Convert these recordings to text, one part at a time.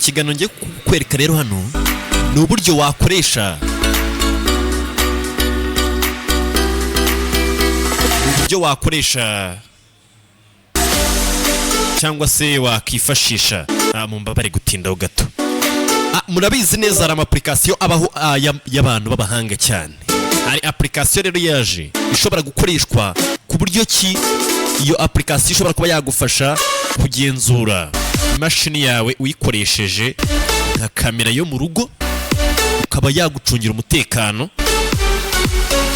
kiganiro ngiye kukwereka rero hano ni uburyo wakoresha cyangwa se wakifashisha mu mbabare gutindaho gato. Murabizi neza hari amaplikasiyo abaho y'abantu b'abahanga cyane. Hari application rero yaje ishobora gukoreshwa ku buryo ki iyo application ishobora kuba yagufasha kugenzura imashini yawe uyikoresheje nka kamera yo mu rugo, ukaba yagucungira umutekano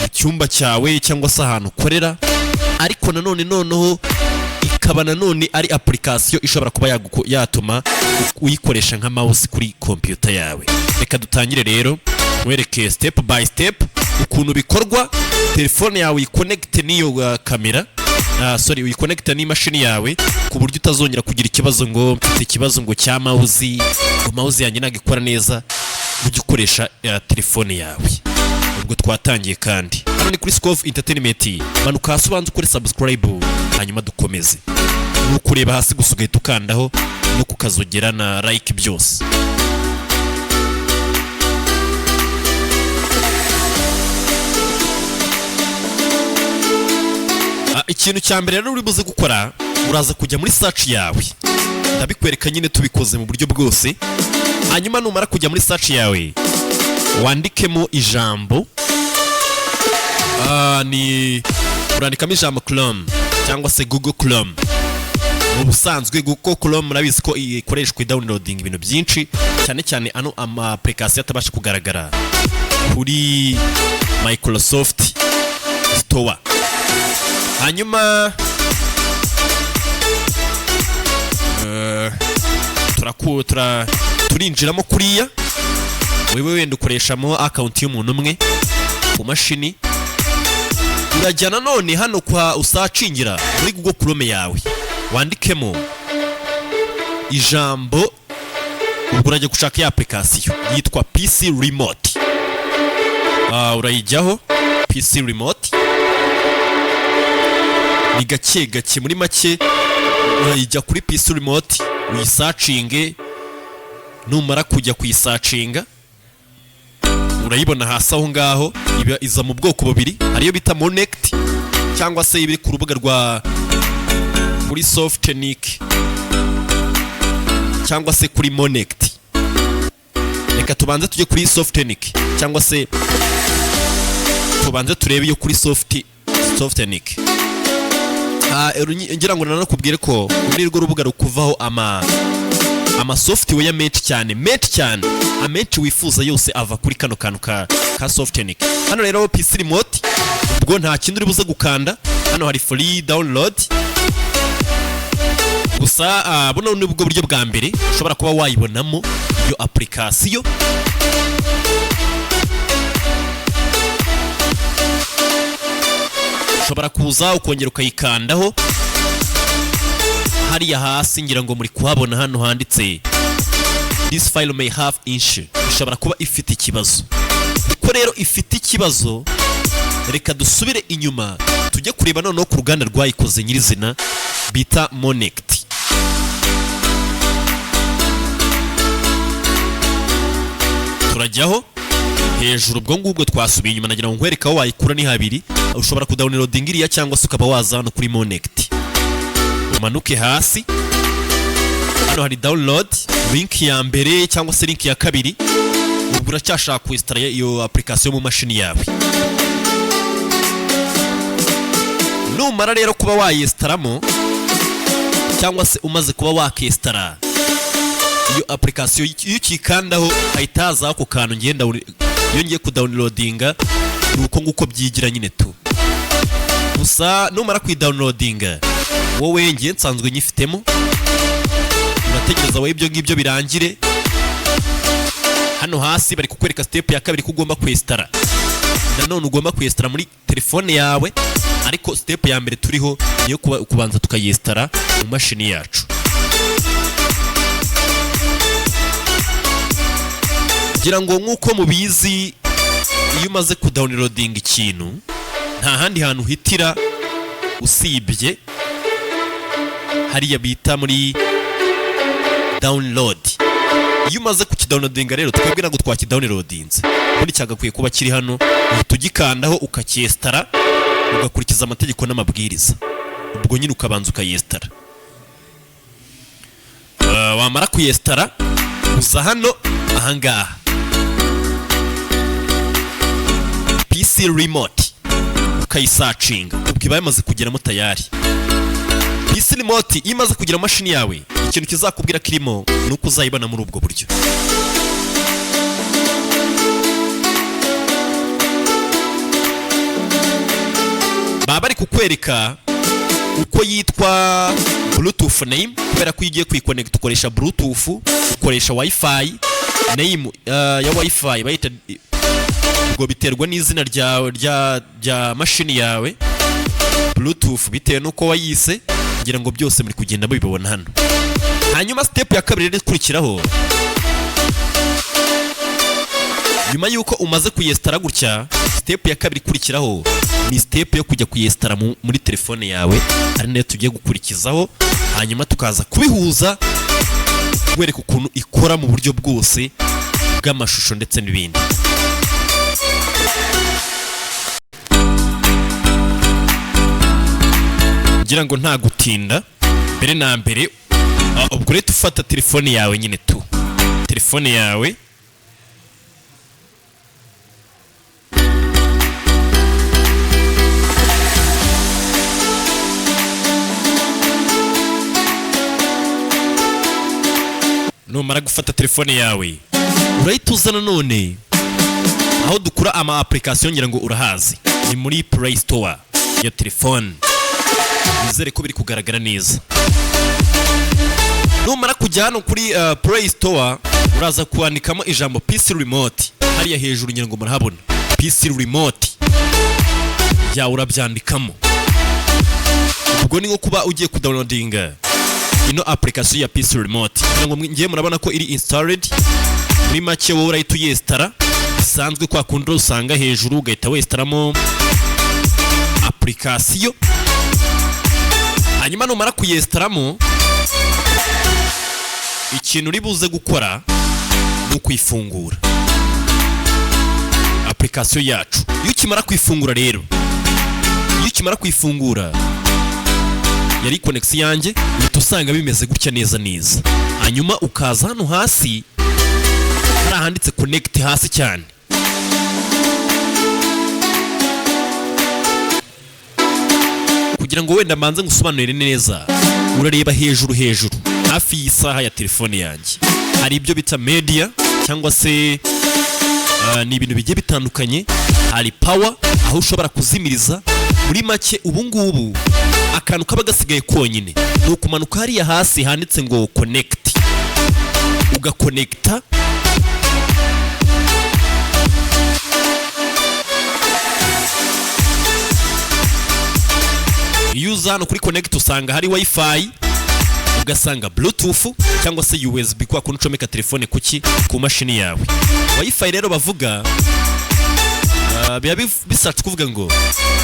mu cyumba cyawe cyangwa se ahantu ukorera. Ariko noneho ikaba ari application ishobora kuba yatuma uyikoresha nka mouse kuri computer yawe. Reka dutangire rero mwereke step by step ukuntu bikorwa. Telefone yawe uyiconnect n'iyo kamera, uyiconnect n'imashini yawe ku buryo utazongera kugira ikibazo ngo mfite ikibazo ngo cya mouse, ngo mouse yanjye ntabwo ikora neza. Ujye ukoresha telefone yawe. Ubwo twatangiye kandi hano ni kuri Scoff Entertainment. Manuka hasi ubanza ukore subscribe hanyuma dukomeze. Nukureba hasi gusa ugahita ukandaho no kukazogera na like byose. Ikintu cya mbere rero uri buze gukora, uraza kujya muri search yawe. Ndabikwereka nyine tubikoze mu buryo bwose. Hanyuma numara kujya muri search yawe wandikemo ijambo urandikamo ijambo Chrome cyangwa se Google Chrome. Mu busanzwe Google Chrome murabizi ko ikoreshwa downloading ibintu byinshi, cyane cyane ama application atabasha kugaragara kuri Microsoft Store. Hanyuma turinjiramo kuriya. Wewe wenda ukoreshamo account y'umuntu umwe ku mashini. Urajyana none hano kwa usacingira muri Google Chrome yawe, wandikemo ijambo. Ubwo urajya gushaka ya application yitwa PC Remote. Urayijyaho PC Remote. Ni gake muri make urayijya kuri PC Remote uyisearchinge. Numara kujya kuyisearchinga urayibona hasi aho ngaho. Iza mu bwoko bubiri, hariyo bita Monect cyangwa se ibiri ku rubuga rwa kuri Softonic cyangwa se kuri Monect. Reka tubanze tujye kuri Softonic cyangwa se tubanze turebe iyo kuri Softonic. Ngira ngo nanakubwire ko muri rwo rubuga rukuvaho ama software menshi cyane amenshi wifuza yose ava kuri kano kantu ka Softonic. Hano rero PC Remote ubwo nta kintu uri buze gukanda. Hano hari free download gusa. Buno ni ubwo buryo bwa mbere ushobora kuba wayibonamo iyo application. Ushobora kuza ukongera ukayikandaho hariya hasi. Ngira ngo muri kuhabona hano handitse this file may have issue. Ishobora kuba ifite ikibazo. Ko rero ifite ikibazo, reka dusubire inyuma tujye kureba noneho ku ruganda rwayikoze nyirizina bita Monect. Turajyaho hejuru. Ubwo ngubwo twasubiye inyuma, nagira ngo nkwereka aho wayikura ni habiri. Ushobora kudownloadinga iriya cyangwa se ukaba waza hano kuri Monect. Umanuke hasi, hano hari download link ya mbere cyangwa se link ya kabiri. Ubwo uracyashaka kuinstalla iyo application mu mashini yawe. Numara rero kuba wayinstalamo cyangwa se umaze kuba wakinstalla iyo application, iyo ukikandaho ahitaza ako kantu ngenda iyo ngiye kudownloadinga. Nuko nguko byigira nyine tu. Gusa numara kwidownloadinga wowe ngiye nsanzwe nyifitemo, urategereza wowe ibyo ngibyo birangire. Hano hasi bari kukwereka step ya kabiri ko ugomba kwinstalla. Nanone ugomba kwinstalla muri telefone yawe, ariko step ya mbere turiho niyo kubanza tukayinstalla mu mashini yacu. Ngira ngo nkuko mubizi, iyo umaze kudownloadinga ikintu nta handi hantu hitira usibye hariya bita muri download. iyo umaze kukidownloadinga rero twebwe ntabwo twakidownloadinze, ubundi cyagakwiye kuba kiri hano, uhita ugikandaho ukacyesitara ugakurikiza amategeko n'amabwiriza, ubwo nyine ukabanza ukayesitara. Wamara kuyesitara uza hano ahangaha PC remote ukayisacinga, ubwo iba yamaze kugeramo tayari. PC remote iyo imaze kugira mashini yawe, ikintu kizakubwira kirimo ni uko uzayibona muri ubwo buryo. baba bari kukwereka uko yitwa Bluetooth name, kubera ko ugiye kuyiconnect ukoresha Bluetooth, ukoresha Wi-Fi name ya Wi-Fi bayita, ubwo biterwa n'izina rya mashini yawe. Bluetooth bitewe nuko wayise, kugira ngo byose muri kugenda mubibona hano. Hanyuma step ya kabiri rero ikurikiraho, nyuma yuko umaze kuyesitara gutya, step ya kabiri ikurikiraho ni step yo kujya kuyesitara muri telefone yawe, ari nayo tugiye gukurikizaho. Hanyuma tukaza kubihuza, wereka ukuntu ikora mu buryo bwose bw'amashusho ndetse n'ibindi. ngira ngo nta gutinda, mbere na mbere ubwo rero ufata telefone yawe nyine tu, telefone yawe numara gufata telefone yawe urahita uzana none aho dukura ama application, ngira ngo urahazi, ni muri Play Store ya telefone. Nizere ko biri kugaragara neza. Numara kujya hano kuri Play Store uraza kuandikamo ijambo PC remote, hariya hejuru ngira ngo murahabona PC remote ya, urabyandikamo. Ubwo ni nko kuba ugiye kudownloadinga ino application ya PC remote, ngira ngo ngiye murabona ko iri installed. Muri make wowe urahita uyesitara bisanzwe kwa kundi usanga hejuru, ugahita wesitaramo application. Hanyuma numara kuyesitaramo, ikintu uri buze gukora ni ukuyifungura application yacu. Iyo ukimara kuyifungura rero, iyo ukimara kuyifungura yari connection yanjye, uhita usanga bimeze gutya neza neza. Hanyuma ukaza hano hasi hari ahanditse connect hasi cyane, kugira ngo wenda manze ngusobanurire neza. Urareba hejuru hafi y'isaha ya telefone yanjye hari ibyo bita media, cyangwa se ni ibintu bigiye bitandukanye. Hari power, aho ushobora kuzimiriza. Muri make ubu ngubu akantu kaba gasigaye konyine ni ukumanuka hariya hasi handitse ngo connect, ugakonekta. Iyo uza hano kuri connect usanga hari Wi-Fi, ugasanga Bluetooth cyangwa se USB, kwa kuntu ucomeka telefone ku mashini yawe. Wi-Fi rero bavuga biba bishatse kuvuga ngo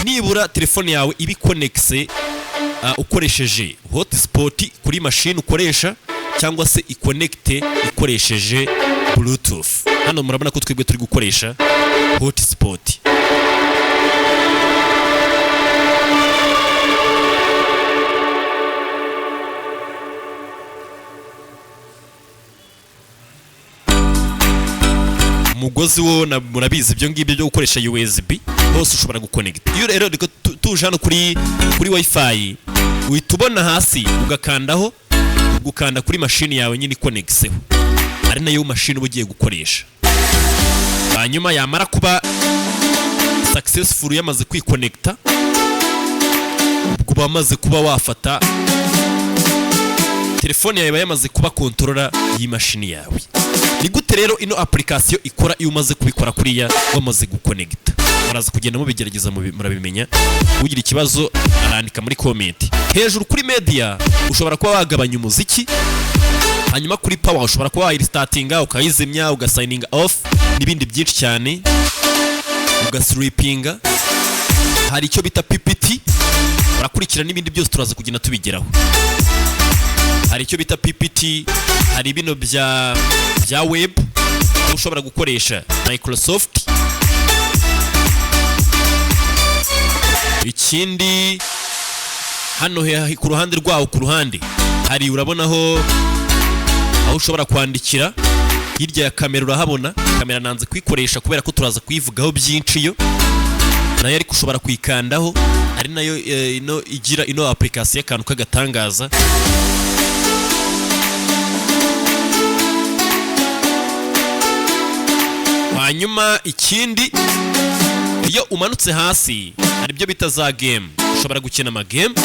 nibura telefone yawe ibi connecte ukoresheje hotspot kuri mashini ukoresha, cyangwa se iconnecte ikoresheje Bluetooth. Hano murabona ko twebwe turi gukoresha hotspot. Umugozi wo murabizi ibyo ngibyo byo gukoresha USB hose ushobora guconnect. Iyo rero tuje hano kuri Wi-Fi, uhita ubona hasi ugakandaho, gukanda kuri mashini yawe nyine connectseho, ari nayo mashini uba ugiye gukoresha. Hanyuma yamara kuba successful, yamaze kwiconnecta, ubwo bamaze kuba wafata telefone yawe, yamaze kuba controller y'imashini yawe. Ni gute rero ino application ikora iyo umaze kubikora kuriya wamaze guconnecta? Muraza kugenda mubigerageza murabimenya. Ugira ikibazo arandika muri comment. Hejuru kuri media ushobora kuba wagabanya umuziki, hanyuma kuri power ushobora kuba wayirestartinga, ukayizimya, ugasigninga off n'ibindi byinshi cyane, ugasleepinga. Hari icyo bita PPT urakurikira n'ibindi byose turaza kugenda tubigeraho. Hari icyo bita PPT, hari bino bya web ushobora gukoresha Microsoft. Ikindi hano ku ruhande rwawo, ku ruhande hari urabonaho aho ushobora kwandikira. Hirya ya kamera urahabona, kamera nanze kuyikoresha kubera ko turaza kuyivugaho byinshi yo nayo, ariko ushobora kuyikandaho, ari nayo igira ino application y'akantu k'agatangaza. Hanyuma ikindi, iyo umanutse hasi hari ibyo bita za game. Ushobora gukina ama game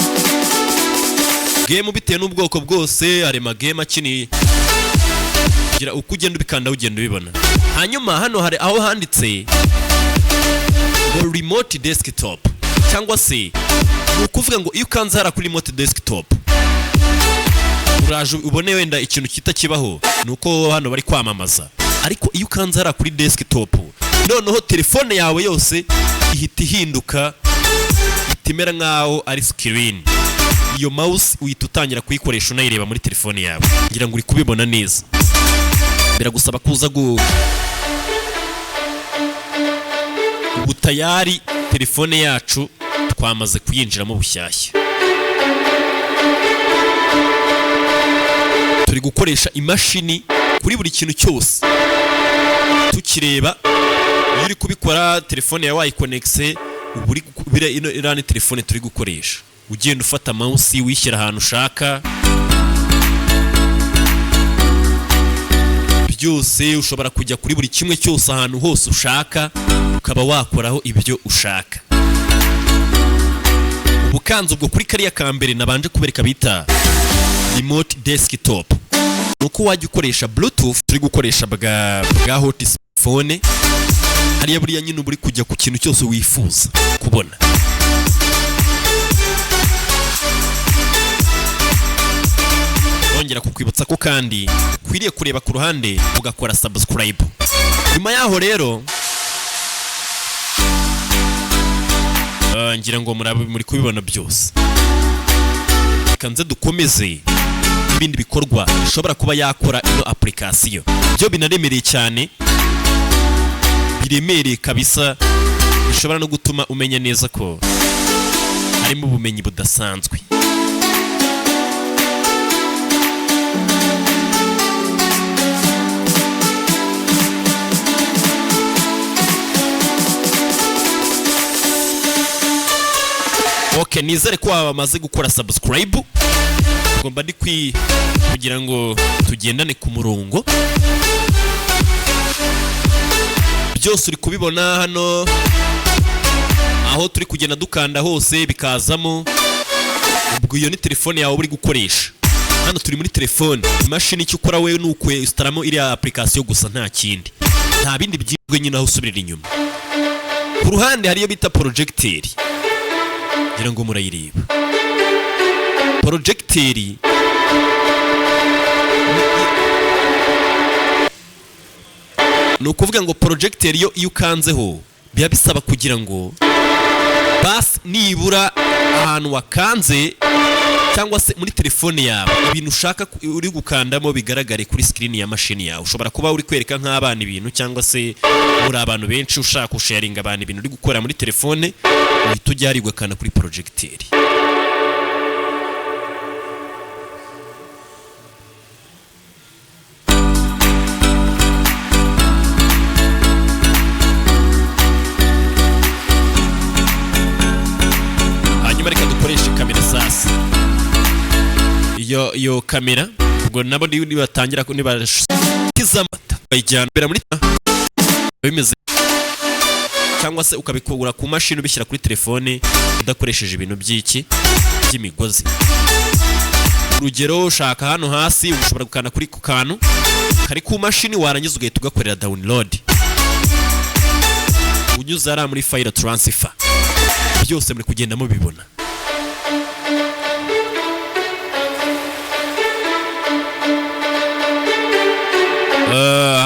bitewe n'ubwoko bwose. Hari ama game akini gira uko ugenda ubikanda ugenda ubibona. Hanyuma hano hari aho handitse ngo remote desktop, cyangwa se ukuvuga ngo iyo ukanze hara kuri remote desktop uraje ubone wenda ikintu kitakibaho, nuko hano bari kwamamaza. Ariko iyo ukanze hara kuri desktop, noneho telefone yawe yose ihita ihinduka, itimera nkaho ari screen. Iyo mouse uhita utangira kuyikoresha unayireba muri telefone yawe. Ngira ngo uri kubibona neza. Biragusaba kuza ubu tayari telefone yacu twamaze kuyinjiramo bushyashya. Turi gukoresha imashini kuri buri kintu cyose tukireba. Iyo uri kubikora telefone yawe wayikonekise, irani telefone turi gukoresha. Ugenda ufata mouse wishyira ahantu ushaka byose. Ushobora kujya kuri buri kimwe cyose ahantu hose ushaka, ukaba wakoraho ibyo ushaka. Ubukanzu ubwo kuri kariya kambere nabanje kubereka bita remote desktop, nuko wajya ukoresha bluetooth. Turi gukoresha bwa hotphone hariya, buriya nyine buri kujya ku kintu cyose wifuza kubona. Ongera kukwibutsa ko kandi ukwiriye kureba ku ruhande ugakora subscribe. Nyuma yaho rero ngira ngo muri kubibona byose. Kanze dukomeze ibindi bikorwa bishobora kuba yakora ino application. Byo binaremereye cyane, biremereye kabisa, bishobora no gutuma umenya neza ko harimo ubumenyi budasanzwe. Okay, nizere ko wamaze gukora subscribe. Ngomba ndi kugira ngo tugendane ku murongo. Byose uri kubibona hano, aho turi kugenda dukanda hose bikazamo. Ubwo iyo ni telefone yawe uri gukoresha. Hano turi muri telefone. Imashini icyo ukora wewe nuko instalamo iriya application gusa, nta kindi, nta bindi byigwe nyine aho usubirira inyuma. Ku ruhande hariyo bita projector, ngira ngo murayireba. Projector ni ukuvuga ngo projector iyo ukanzeho biba bisaba kugira ngo basi nibura ahantu wakanze cyangwa se muri telefone yawe ibintu ushaka uri gukandamo bigaragare kuri screen ya mashini yawe. Ushobora kuba uri kwereka nk'abana ibintu, cyangwa se muri abantu benshi ushaka kusharinga abantu ibintu uri gukora muri telefone, uhita ujya hari ugakanda kuri projector. Hanyuma reka dukoreshe kamera sasa. Iyo kamera ubwo nabo nibatangira nibashizamata bayijyana muri bimeze, cyangwa se ukabikura ku mashini ubishyira kuri telefone udakoresheje ibintu by'imigozi. Urugero ushaka hano hasi ushobora gukanda kuri ku kantu kari ku mashini, warangiza ugahita ugakorera download unyuze ari muri file transfer. Byose muri kugenda mubibona.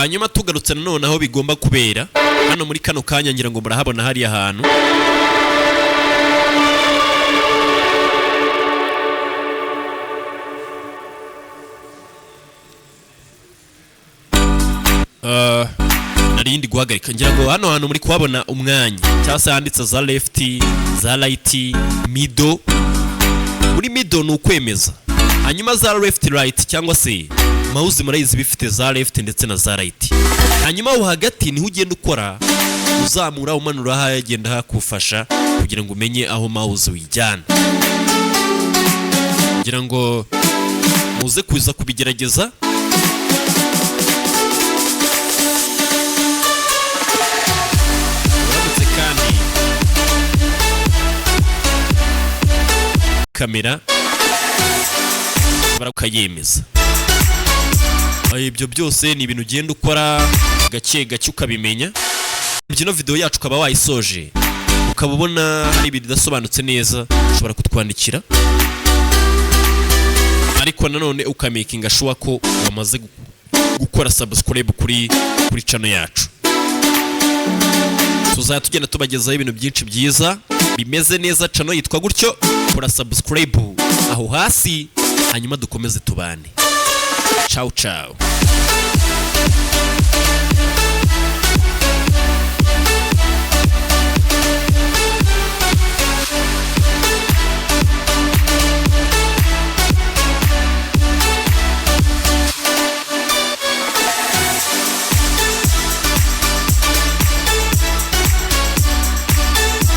Hanyuma tugarutse nanone aho bigomba kubera hano muri kano kanya, ngira ngo murahabona hari ahantu hari indi guhagarika. Ngira ngo hano hantu muri kuhabona umwanya cyangwa se handitse za left, za right, middle. Muri middle ni ukwemeza, hanyuma za left right cyangwa se mouse murayizi bifite za left ndetse na za right. Hanyuma aho hagati niho ugenda ukora uzamura umanura hagenda hakufasha kugira ngo umenye aho mouse wijyana. Ngira ngo muze kuza kubigerageza. Uramutse kandi kamera barakayemeza. Ibyo byose ni ibintu ugenda ukora gake gake ukabimenya. Ino video yacu ukaba wayisoje ukaba ubona hari ibintu bidasobanutse neza, ushobora kutwandikira, ariko nanone ukamakinga sure ko wamaze gukora subscribe kuri channel yacu. Tuzajya tugenda tubagezaho ibintu byinshi byiza bimeze neza. Channel yitwa gutyo, kora subscribe aho hasi, hanyuma dukomeze tubane. Ciao ciao.